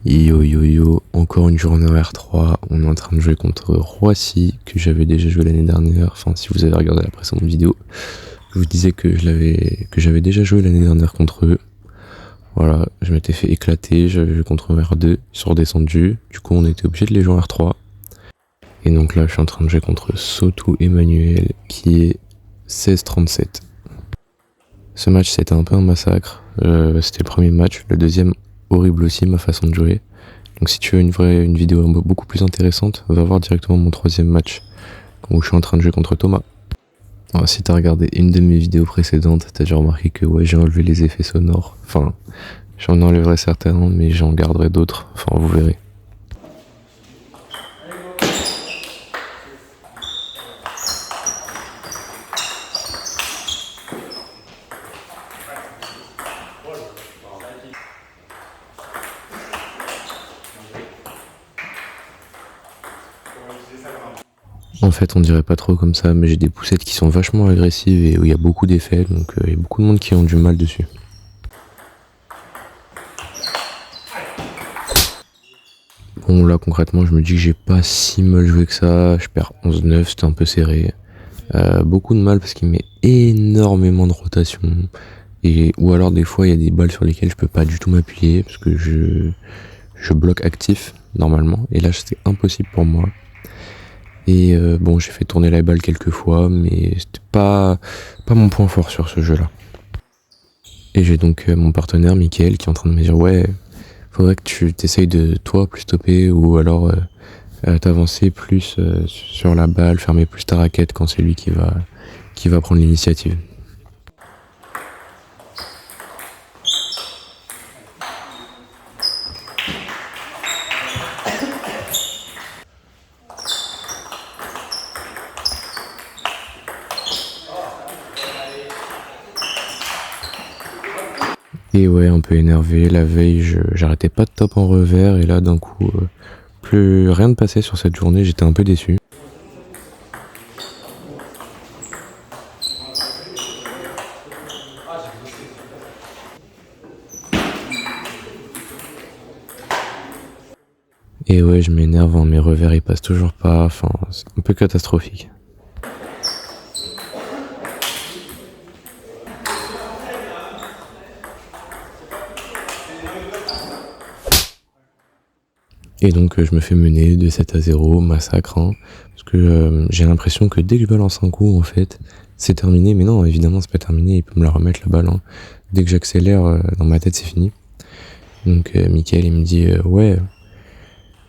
Yo yo yo, encore une journée en R3, on est en train de jouer contre Roissy, que j'avais déjà joué l'année dernière, enfin si vous avez regardé la précédente vidéo, je vous disais que j'avais déjà joué l'année dernière contre eux. Voilà, je m'étais fait éclater, j'avais joué contre eux en R2, ils sont redescendus, du coup on était obligé de les jouer en R3. Et donc là je suis en train de jouer contre Sotou Emmanuel, qui est 16-37. Ce match c'était un peu un massacre, c'était le premier match, le deuxième horrible aussi ma façon de jouer. Donc si tu veux une vidéo beaucoup plus intéressante, va voir directement mon troisième match où je suis en train de jouer contre Thomas. Alors, si t'as regardé une de mes vidéos précédentes, t'as déjà remarqué que ouais, j'ai enlevé les effets sonores. Enfin, j'en enlèverai certainement, mais j'en garderai d'autres. Enfin, vous verrez. En fait, on dirait pas trop comme ça, mais j'ai des poussettes qui sont vachement agressives et où il y a beaucoup d'effets, donc il y a beaucoup de monde qui ont du mal dessus. Bon, là concrètement, je me dis que j'ai pas si mal joué que ça. Je perds 11-9, c'était un peu serré. Beaucoup de mal parce qu'il met énormément de rotation. Ou alors des fois, il y a des balles sur lesquelles je peux pas du tout m'appuyer parce que je bloque actif normalement. Et là, c'était impossible pour moi. Et bon, j'ai fait tourner la balle quelques fois, mais c'était pas mon point fort sur ce jeu-là. Et j'ai donc mon partenaire, Mickaël, qui est en train de me dire « Ouais, faudrait que tu t'essayes de, toi, plus stopper, ou alors t'avancer plus sur la balle, fermer plus ta raquette quand c'est lui qui va prendre l'initiative. » Et ouais, un peu énervé, la veille, j'arrêtais pas de top en revers, et là, d'un coup, plus rien ne passait sur cette journée, j'étais un peu déçu. Et ouais, je m'énerve, mes revers ils passent toujours pas, enfin, c'est un peu catastrophique. Et donc je me fais mener de 7-0, massacre, hein, parce que j'ai l'impression que dès que je balance un coup, en fait, c'est terminé, mais non, évidemment c'est pas terminé, il peut me la remettre la balle, hein. Dès que j'accélère, dans ma tête c'est fini. Donc Mickaël il me dit ouais,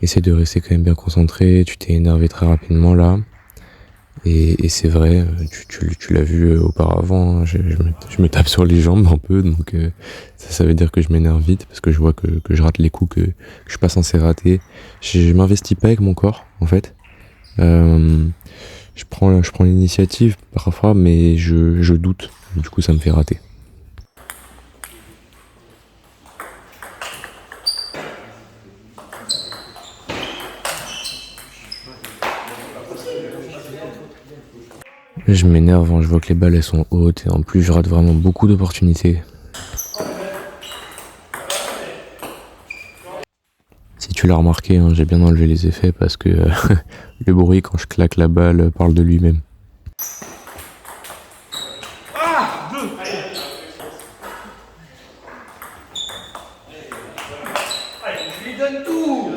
essaie de rester quand même bien concentré, tu t'es énervé très rapidement là. Et c'est vrai, tu l'as vu auparavant, hein, je me tape sur les jambes un peu, donc ça veut dire que je m'énerve vite, parce que je vois que je rate les coups que je suis pas censé rater. Je m'investis pas avec mon corps, en fait. Je prends l'initiative parfois, mais je doute, du coup ça me fait rater. Je m'énerve, hein, je vois que les balles elles sont hautes et en plus je rate vraiment beaucoup d'opportunités. Si tu l'as remarqué, hein, j'ai bien enlevé les effets parce que le bruit quand je claque la balle parle de lui-même. Je lui donne tout.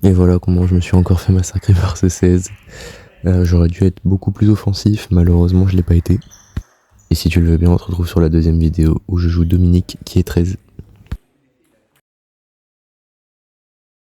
Et voilà comment je me suis encore fait massacrer par ce 16. J'aurais dû être beaucoup plus offensif, malheureusement je l'ai pas été. Et si tu le veux bien, on se retrouve sur la deuxième vidéo où je joue Dominique qui est 13.